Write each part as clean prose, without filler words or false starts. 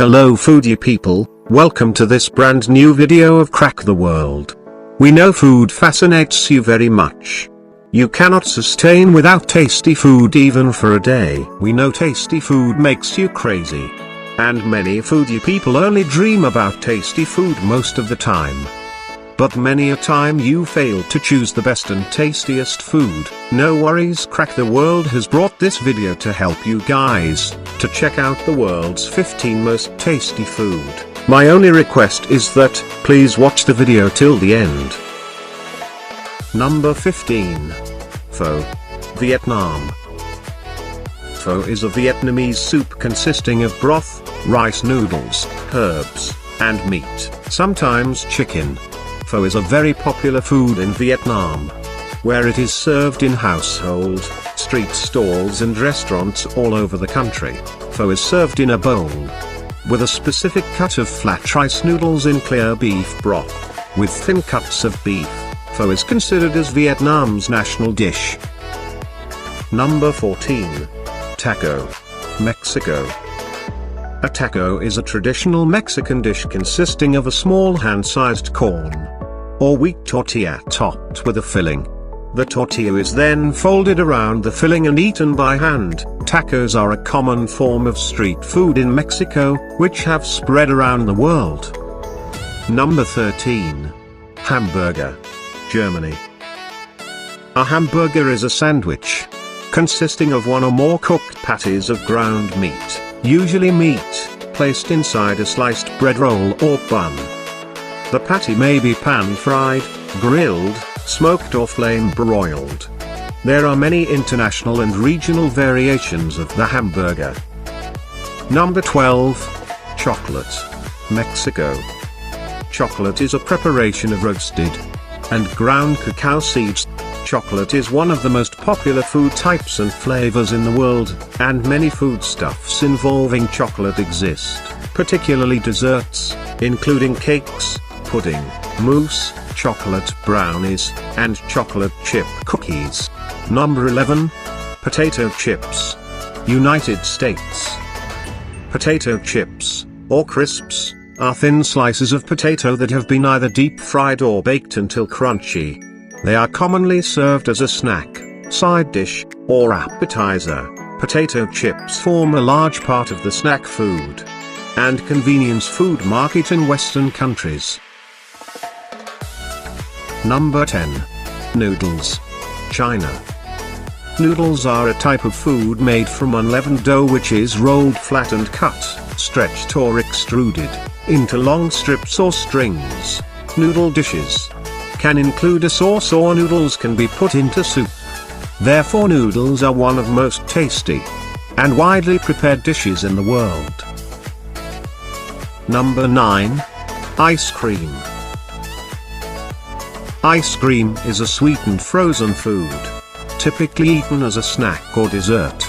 Hello foodie people, welcome to this brand new video of Crack the World. We know food fascinates you very much. You cannot sustain without tasty food even for a day. We know tasty food makes you crazy. And many foodie people only dream about tasty food most of the time. But many a time you fail to choose the best and tastiest food. No worries, Crack the World has brought this video to help you guys to check out the world's 15 most tasty food. My only request is that, please watch the video till the end. Number 15. Pho. Vietnam. Pho is a Vietnamese soup consisting of broth, rice noodles, herbs, and meat, sometimes chicken. Pho is a very popular food in Vietnam, where it is served in household, street stalls and restaurants all over the country. Pho is served in a bowl, with a specific cut of flat rice noodles in clear beef broth, with thin cuts of beef. Pho is considered as Vietnam's national dish. Number 14. Taco. Mexico. A taco is a traditional Mexican dish consisting of a small hand-sized corn or wheat tortilla topped with a filling. The tortilla is then folded around the filling and eaten by hand. Tacos are a common form of street food in Mexico, which have spread around the world. Number 13. Hamburger. Germany. A hamburger is a sandwich consisting of one or more cooked patties of ground meat, usually meat, placed inside a sliced bread roll or bun. The patty may be pan-fried, grilled, smoked or flame-broiled. There are many international and regional variations of the hamburger. Number 12. Chocolate. Mexico. Chocolate is a preparation of roasted and ground cacao seeds. Chocolate is one of the most popular food types and flavors in the world, and many foodstuffs involving chocolate exist, particularly desserts, including cakes, pudding, mousse, chocolate brownies, and chocolate chip cookies. Number 11. Potato chips. United States. Potato chips, or crisps, are thin slices of potato that have been either deep fried or baked until crunchy. They are commonly served as a snack, side dish, or appetizer. Potato chips form a large part of the snack food and convenience food market in Western countries. Number 10. Noodles. China. Noodles are a type of food made from unleavened dough which is rolled flat and cut, stretched or extruded, into long strips or strings. Noodle dishes can include a sauce or noodles can be put into soup. Therefore noodles are one of most tasty and widely prepared dishes in the world. Number 9. Ice cream. Ice cream is a sweetened frozen food, typically eaten as a snack or dessert.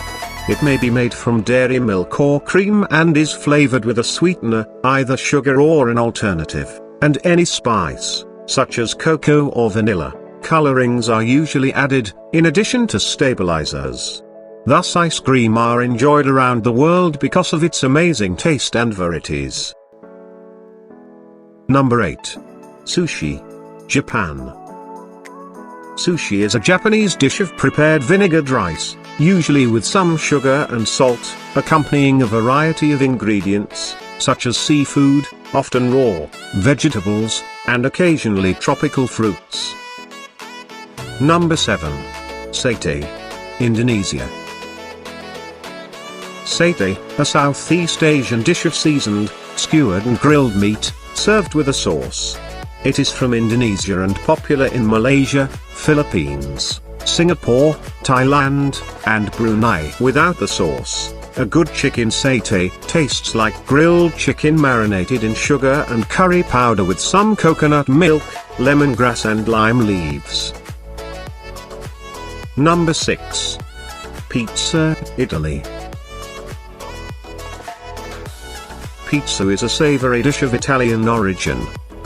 It may be made from dairy milk or cream and is flavored with a sweetener, either sugar or an alternative, and any spice, such as cocoa or vanilla. Colorings are usually added, in addition to stabilizers. Thus ice cream are enjoyed around the world because of its amazing taste and varieties. Number 8. Sushi. Japan. Sushi is a Japanese dish of prepared vinegared rice, usually with some sugar and salt, accompanying a variety of ingredients, such as seafood, often raw, vegetables, and occasionally tropical fruits. Number 7. Satay. Indonesia. Satay, a Southeast Asian dish of seasoned, skewered and grilled meat, served with a sauce. It is from Indonesia and popular in Malaysia, Philippines, Singapore, Thailand, and Brunei. Without the sauce, a good chicken satay tastes like grilled chicken marinated in sugar and curry powder with some coconut milk, lemongrass and lime leaves. Number 6. Pizza, Italy. Pizza is a savory dish of Italian origin,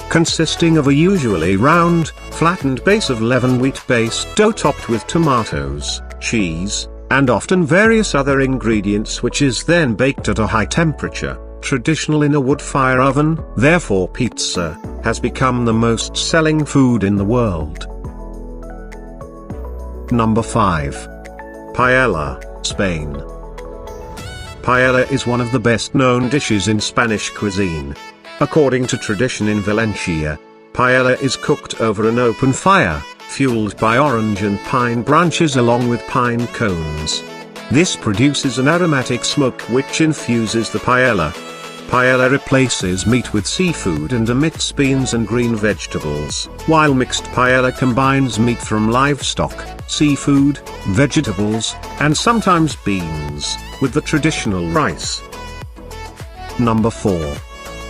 consisting of a usually round, flattened base of leavened wheat-based dough topped with tomatoes, cheese, and often various other ingredients which is then baked at a high temperature. traditional in a wood-fire oven, therefore pizza has become the most selling food in the world. Number 5. Paella, Spain. Paella is one of the best-known dishes in Spanish cuisine. According to tradition in Valencia, paella is cooked over an open fire, fueled by orange and pine branches along with pine cones. This produces an aromatic smoke which infuses the paella. Paella replaces meat with seafood and omits beans and green vegetables, while mixed paella combines meat from livestock, seafood, vegetables, and sometimes beans, with the traditional rice. Number 4.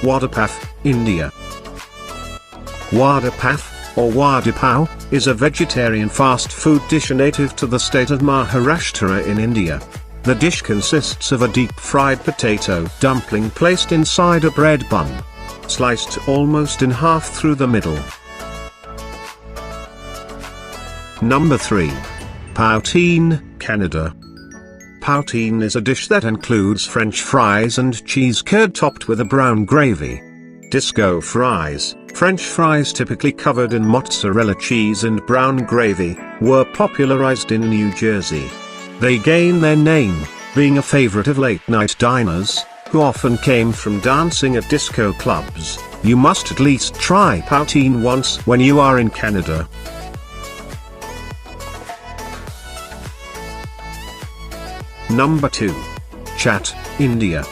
Vadapav, India. Vadapav, or Vadapav, is a vegetarian fast food dish native to the state of Maharashtra in India. The dish consists of a deep-fried potato dumpling placed inside a bread bun, sliced almost in half through the middle. Number 3. Poutine, Canada. Poutine is a dish that includes French fries and cheese curd topped with a brown gravy. Disco fries, French fries typically covered in mozzarella cheese and brown gravy, were popularized in New Jersey. They gain their name, being a favorite of late-night diners, who often came from dancing at disco clubs. You must at least try poutine once when you are in Canada. Number 2. Chaat, India.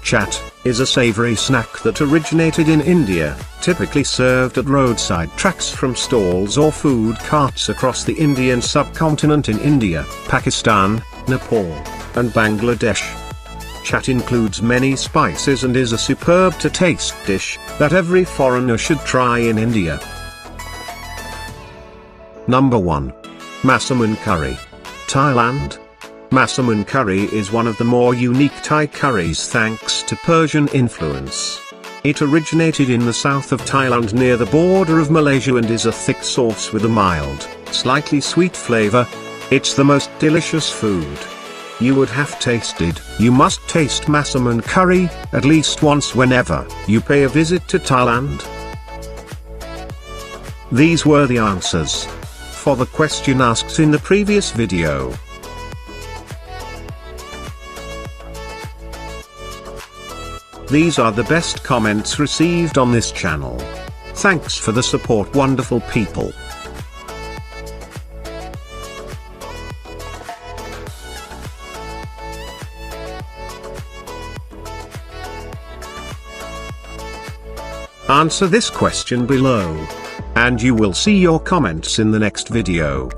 Chaat is a savory snack that originated in India, typically served at roadside tracks from stalls or food carts across the Indian subcontinent in India, Pakistan, Nepal, and Bangladesh. Chaat includes many spices and is a superb-to-taste dish that every foreigner should try in India. Number 1. Massaman curry, Thailand. Massaman curry is one of the more unique Thai curries thanks to Persian influence. It originated in the south of Thailand near the border of Malaysia and is a thick sauce with a mild, slightly sweet flavor. It's the most delicious food you would have tasted. You must taste Massaman curry at least once whenever you pay a visit to Thailand. These were the answers for the question asked in the previous video. These are the best comments received on this channel. Thanks for the support, wonderful people. Answer this question below, and you will see your comments in the next video.